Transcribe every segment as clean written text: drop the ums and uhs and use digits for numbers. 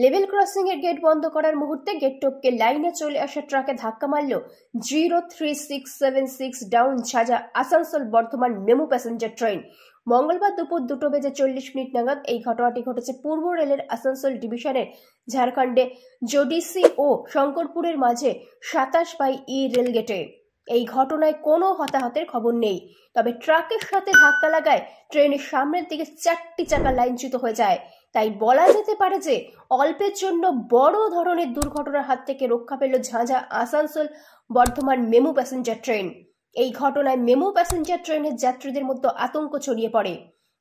Level crossing এর gate বন্ধ করার মুহূর্তে গেট টপকে লাইনে চলে আসা ট্রাকে ধাক্কা মারল 03676 down Jhajha Asansol Bardhaman MEMU passenger train. মঙ্গলবার দুপুর 2:40 নাগাদ এই ঘটনাটি ঘটেছে পূর্ব রেলের আসানসোল ডিভিশনের ঝাড়খণ্ডে জোডিসি ও শঙ্করপুরের মাঝে 27/E রেলগেটে। এই ঘটনায় কোনো হতাহতের খবর নেই, তবে ট্রাকের সাথে ধাক্কা লাগায় ট্রেনের সামনের দিকে 4টি চাকা লাইনচ্যুত হয়ে যায়। তাই বলা যেতে পারে যে অল্পের জন্য বড় ধরনের দুর্ঘটনার হাত থেকে রক্ষা পেল Jhajha Asansol Bardhaman MEMU passenger train. এই ঘটনায় মেমু প্যাসেঞ্জার ট্রেনের যাত্রীদের মধ্যে আতঙ্ক ছড়িয়ে পড়ে।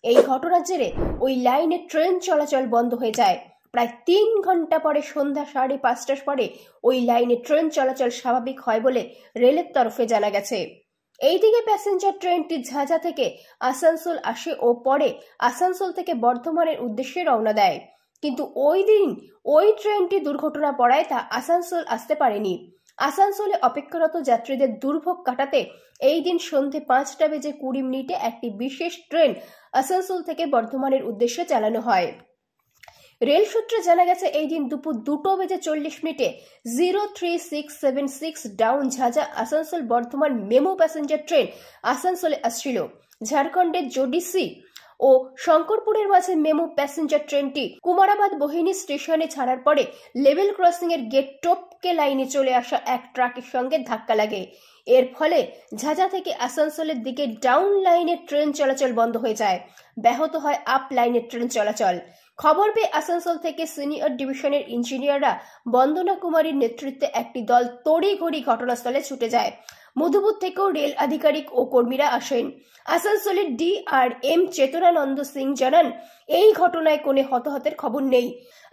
এই ঘটনার জেরে ওই লাইনে ট্রেন চলাচল বন্ধ হয়ে যায়। প্রায় 3 ঘন্টা পরে সন্ধ্যা 5:30টার পরে ওই লাইনে ট্রেন চলাচল স্বাভাবিক হয় বলে রেলের তরফে জানা গেছে। এইদিকে প্যাসেঞ্জার ট্রেনটি ঝাঁঝা থেকে আসানসোল আসে ও পরে আসানসোল থেকে বর্ধমানের উদ্দেশ্যে রওনা দেয়, কিন্তু ওই দিন ওই ট্রেনটি দুর্ঘটনা পড়ায় তা আসানসোল আসতে পারেনি। আসানসোলে অপেক্ষারত যাত্রীদের দুর্ভোগ কাটাতে এই দিন সন্ধে 5:20 একটি বিশেষ ট্রেন আসানসোল থেকে বর্ধমানের উদ্দেশ্যে চালানো হয়। রেল সূত্রে জানা গেছে এই দিন দুপুর 2:40 03676 down Jhajha Asansol Bardhaman MEMU passenger train আসানসোলে আসছিল। ঝাড়খণ্ডের জোডিসি ও শঙ্করপুরের মাঝে মেমু প্যাসেঞ্জার ট্রেনটি কুমারাবাদ বহিনী স্টেশনে ছাড়ার পরে লেভেল ক্রসিং এর গেট টপকে লাইনে চলে আসা এক ট্রাকের সঙ্গে ধাক্কা লাগে। এর ফলে ঝাঁঝা থেকে আসানসোলের দিকে ডাউন লাইনের ট্রেন চলাচল বন্ধ হয়ে যায়, ব্যাহত হয় আপ লাইনের ট্রেন চলাচল। খবর পেয়ে আসানসোল থেকে সিনিয়র ডিভিশনের ইঞ্জিনিয়াররা বন্দনা কুমারীর নেতৃত্বে একটি দল তড়িঘড়ি ঘটনাস্থলে ছুটে যায়। মধুপুর থেকেও রেল আধিকারিক ও কর্মীরা আসেন। আসানসোলের DRM চেতনানন্দ সিং জানান, এই ঘটনায় কোনো হতাহতের খবর নেই।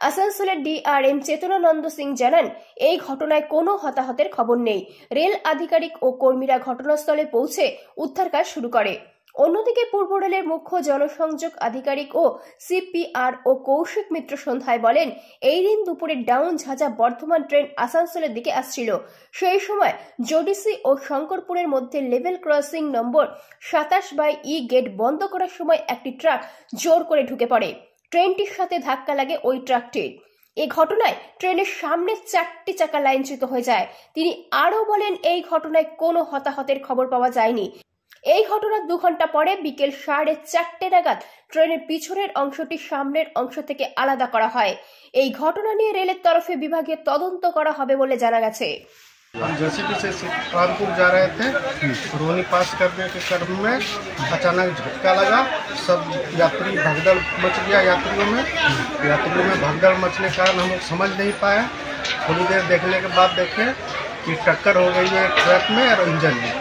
আসানসোলের DRM চেতনানন্দ সিং জানান, এই ঘটনায় কোনো হতাহতের খবর নেই। রেল আধিকারিক ও কর্মীরা ঘটনাস্থলে পৌঁছে উদ্ধার কাজ শুরু করে। অন্যদিকে পূর্ব রেলের মুখ্য জনসংযোগ আধিকারিক ও CPR ও কৌশিক মিত্র সন্ধ্যায় বলেন, এই দিন দুপুরে ডাউন ঝাঁঝা বর্ধমান ট্রেন আসানসোলের দিকে আসছিল। সেই সময় জোডিসি ও শঙ্করপুরের মধ্যে লেভেল ক্রসিং নম্বর 27/E গেট বন্ধ করার সময় একটি ট্রাক জোর করে ঢুকে পড়ে। ট্রেনটির সাথে ধাক্কা লাগে ওই ট্রাকটির। এই ঘটনায় ট্রেনের সামনে 4টি চাকা লাইনচ্যুত হয়ে যায়। তিনি আরও বলেন, এই ঘটনায় কোনো হতাহতের খবর পাওয়া যায়নি। এই ঘটনার 2 ঘন্টা পরে বিকেল 4:30 নাগাদ ট্রেনের পিছনের অংশটি সামনের অংশ থেকে আলাদা করা হয়। এই ঘটনা নিয়ে রেলের তরফে বিভাগীয় তদন্ত করা হবে বলে জানা গেছে। हम जेसीबी से कानपुर जा रहे थे, रोहनी पास करने के क्रम में अचानक झटका लगा। सब यात्री भगदड़ मच गया। यात्रियों में भगदड़ मचने के कारण हम लोग समझ नहीं पाए। थोड़ी देर देखने के बाद देखे कि टक्कर हो गई है ट्रक में और इंजन में।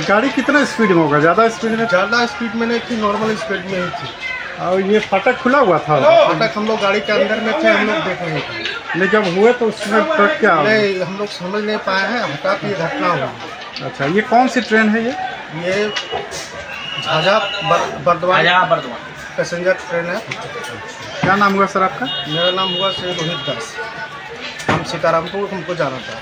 गाड़ी कितना स्पीड में होगा? ज़्यादा स्पीड में? ज़्यादा स्पीड में नहीं थी, नॉर्मल स्पीड में ही थी। और ये फाटक खुला हुआ था? फाटक हम लोग गाड़ी के अंदर में थे, हम लोग देख रहे थे। नहीं, जब हुए तो उसमें ट्रक क्या? नहीं, हम लोग समझ नहीं पाए हैं, हठात ये घटना हुआ। अच्छा, ये कौन सी ट्रेन है? ये झाझा बर्धमान पैसेंजर ट्रेन है। क्या नाम हुआ सर आपका? मेरा नाम हुआ श्री रोहित दास। हम सीतारामपुर हमको जाना था।